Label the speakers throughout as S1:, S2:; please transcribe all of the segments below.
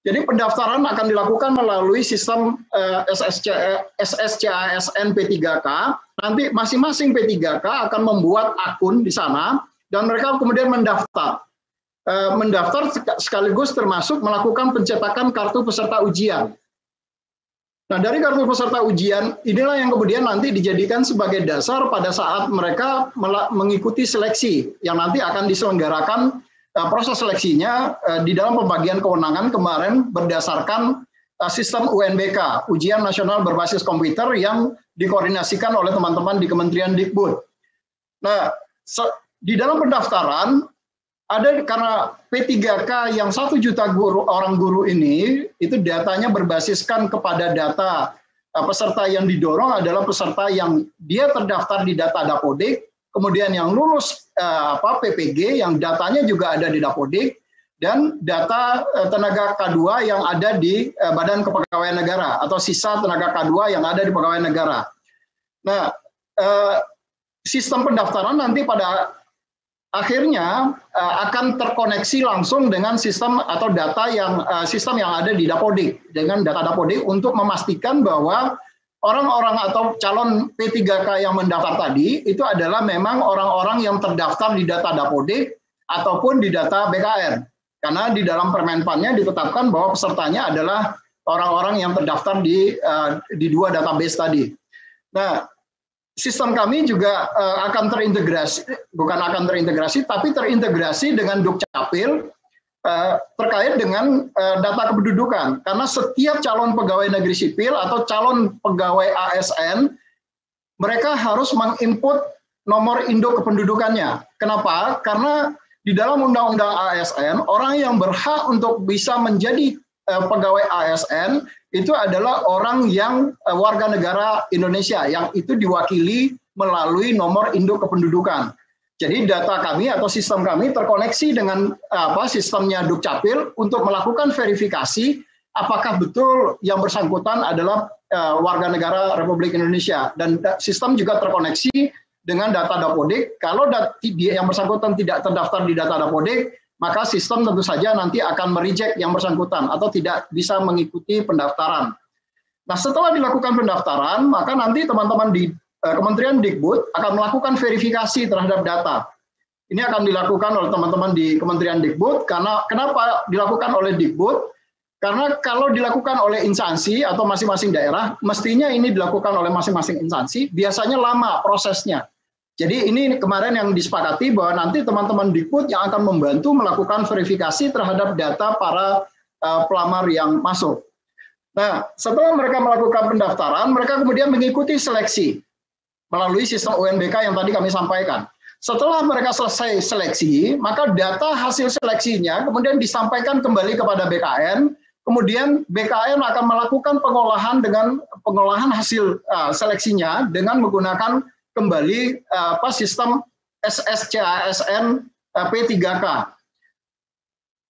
S1: Jadi pendaftaran akan dilakukan melalui sistem SSCASN P3K. Nanti masing-masing P3K akan membuat akun di sana dan mereka kemudian mendaftar. Mendaftar sekaligus termasuk melakukan pencetakan kartu peserta ujian. Nah, dari kartu peserta ujian inilah yang kemudian nanti dijadikan sebagai dasar pada saat mereka mengikuti seleksi yang nanti akan diselenggarakan. Proses seleksinya di dalam pembagian kewenangan kemarin berdasarkan sistem UNBK, Ujian Nasional Berbasis Komputer, yang dikoordinasikan oleh teman-teman di Kementerian Dikbud. Nah, di dalam pendaftaran ada karena P3K yang 1 juta orang guru ini itu datanya berbasiskan kepada data peserta yang didorong adalah peserta yang dia terdaftar di data Dapodik. Kemudian yang lulus PPG yang datanya juga ada di Dapodik, dan data tenaga K2 yang ada di Badan Kepegawaian Negara atau sisa tenaga K2 yang ada di Pegawai Negara. Nah, sistem pendaftaran nanti pada akhirnya akan terkoneksi langsung dengan sistem atau data sistem yang ada di Dapodik, dengan data Dapodik untuk memastikan bahwa orang-orang atau calon P3K yang mendaftar tadi itu adalah memang orang-orang yang terdaftar di data Dapodik ataupun di data BKN. Karena di dalam Permenpannya ditetapkan bahwa pesertanya adalah orang-orang yang terdaftar di 2 database tadi. Nah, sistem kami juga akan terintegrasi, bukan akan terintegrasi, tapi terintegrasi dengan Dukcapil terkait dengan data kependudukan, karena setiap calon pegawai negeri sipil atau calon pegawai ASN mereka harus menginput nomor induk kependudukannya. Kenapa? Karena di dalam Undang-Undang ASN orang yang berhak untuk bisa menjadi pegawai ASN itu adalah orang yang warga negara Indonesia yang itu diwakili melalui nomor induk kependudukan. Jadi data kami atau sistem kami terkoneksi dengan sistemnya Dukcapil untuk melakukan verifikasi apakah betul yang bersangkutan adalah warga negara Republik Indonesia, dan sistem juga terkoneksi dengan data Dapodik. Kalau yang bersangkutan tidak terdaftar di data Dapodik, maka sistem tentu saja nanti akan mereject yang bersangkutan atau tidak bisa mengikuti pendaftaran. Nah, setelah dilakukan pendaftaran, maka nanti teman-teman di Kementerian Dikbud akan melakukan verifikasi terhadap data. Ini akan dilakukan oleh teman-teman di Kementerian Dikbud. Karena kenapa dilakukan oleh Dikbud? Karena kalau dilakukan oleh instansi atau masing-masing daerah, mestinya ini dilakukan oleh masing-masing instansi, biasanya lama prosesnya. Jadi ini kemarin yang disepakati bahwa nanti teman-teman Dikbud yang akan membantu melakukan verifikasi terhadap data para pelamar yang masuk. Nah, setelah mereka melakukan pendaftaran, mereka kemudian mengikuti seleksi melalui sistem UNBK yang tadi kami sampaikan. Setelah mereka selesai seleksi, maka data hasil seleksinya kemudian disampaikan kembali kepada BKN. Kemudian BKN akan melakukan pengolahan hasil seleksinya dengan menggunakan kembali sistem SSCASN P3K.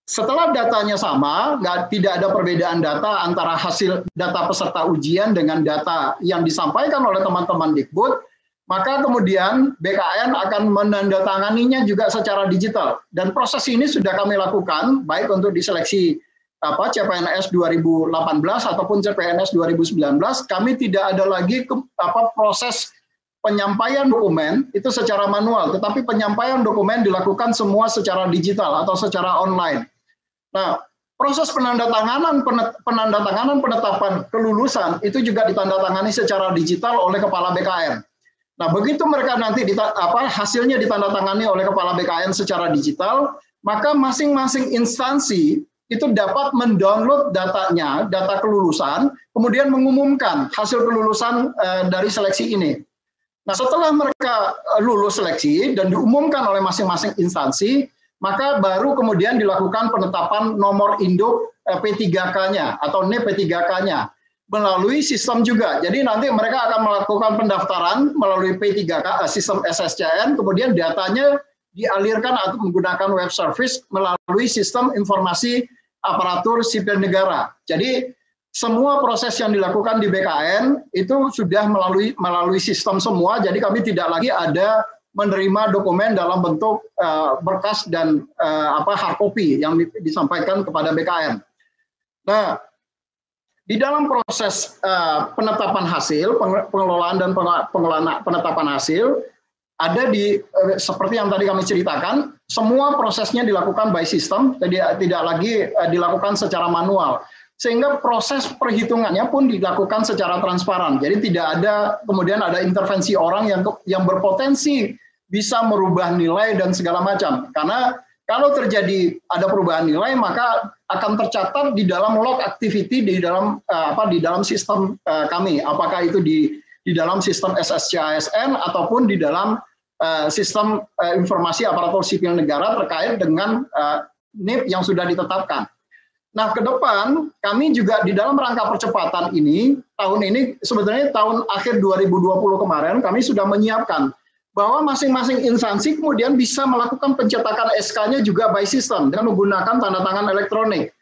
S1: Setelah datanya sama, tidak ada perbedaan data antara hasil data peserta ujian dengan data yang disampaikan oleh teman-teman Dikbud, maka kemudian BKN akan menandatanganinya juga secara digital. Dan proses ini sudah kami lakukan, baik untuk diseleksi CPNS 2018 ataupun CPNS 2019, kami tidak ada lagi proses penyampaian dokumen itu secara manual, tetapi penyampaian dokumen dilakukan semua secara digital atau secara online. Nah, proses penandatanganan penetapan kelulusan itu juga ditandatangani secara digital oleh Kepala BKN. Nah, begitu mereka nanti hasilnya ditandatangani oleh Kepala BKN secara digital, maka masing-masing instansi itu dapat mendownload datanya, data kelulusan, kemudian mengumumkan hasil kelulusan dari seleksi ini. Nah, setelah mereka lulus seleksi dan diumumkan oleh masing-masing instansi, maka baru kemudian dilakukan penetapan nomor induk P3K-nya atau NIP P3K-nya melalui sistem juga. Jadi nanti mereka akan melakukan pendaftaran melalui P3K sistem SSCN, kemudian datanya dialirkan atau menggunakan web service melalui sistem informasi aparatur sipil negara. Jadi semua proses yang dilakukan di BKN itu sudah melalui sistem semua. Jadi kami tidak lagi ada menerima dokumen dalam bentuk berkas dan hard copy yang disampaikan kepada BKN. Nah, di dalam proses penetapan hasil, pengelolaan dan pengelolaan penetapan hasil, ada seperti yang tadi kami ceritakan, semua prosesnya dilakukan by system, tidak lagi dilakukan secara manual. Sehingga proses perhitungannya pun dilakukan secara transparan. Jadi tidak ada kemudian ada intervensi orang yang berpotensi bisa merubah nilai dan segala macam. Karena kalau terjadi ada perubahan nilai, maka akan tercatat di dalam log activity di dalam sistem kami. Apakah itu di dalam sistem SSC-ASN ataupun di dalam sistem informasi aparatur sipil negara terkait dengan NIP yang sudah ditetapkan. Nah, ke depan kami juga di dalam rangka percepatan ini, tahun ini sebenarnya tahun akhir 2020 kemarin kami sudah menyiapkan bahwa masing-masing instansi kemudian bisa melakukan pencetakan SK-nya juga by system dengan menggunakan tanda tangan elektronik.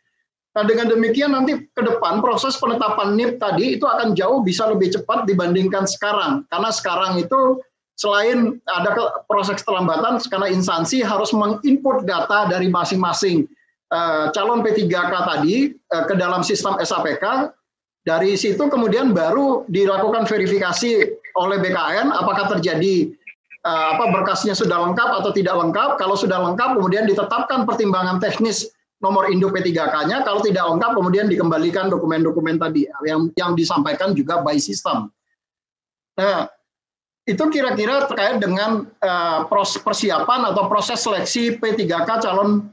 S1: Nah, dengan demikian nanti ke depan proses penetapan NIP tadi itu akan jauh bisa lebih cepat dibandingkan sekarang. Karena sekarang itu selain ada proses keterlambatan, karena instansi harus menginput data dari masing-masing calon P3K tadi ke dalam sistem SAPK. Dari situ kemudian baru dilakukan verifikasi oleh BKN apakah terjadi berkasnya sudah lengkap atau tidak lengkap. Kalau sudah lengkap kemudian ditetapkan pertimbangan teknis nomor induk P3K-nya. Kalau tidak lengkap kemudian dikembalikan dokumen-dokumen tadi yang disampaikan juga by system. Nah, itu kira-kira terkait dengan persiapan atau proses seleksi P3K calon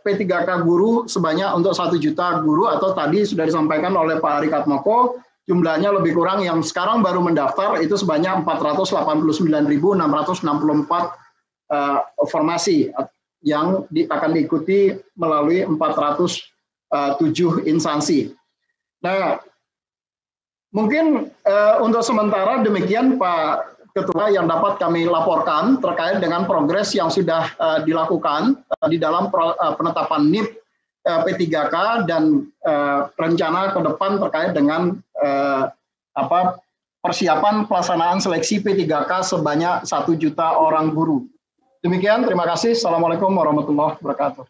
S1: P3K guru sebanyak untuk 1 juta guru, atau tadi sudah disampaikan oleh Pak Ari Katmoko, jumlahnya lebih kurang yang sekarang baru mendaftar itu sebanyak 489.664 formasi yang akan diikuti melalui 407 instansi. Nah, mungkin untuk sementara demikian Pak Ketua yang dapat kami laporkan terkait dengan progres yang sudah dilakukan di dalam penetapan NIP P3K dan rencana ke depan terkait dengan persiapan pelaksanaan seleksi P3K sebanyak 1 juta orang guru. Demikian, terima kasih. Assalamualaikum warahmatullahi wabarakatuh.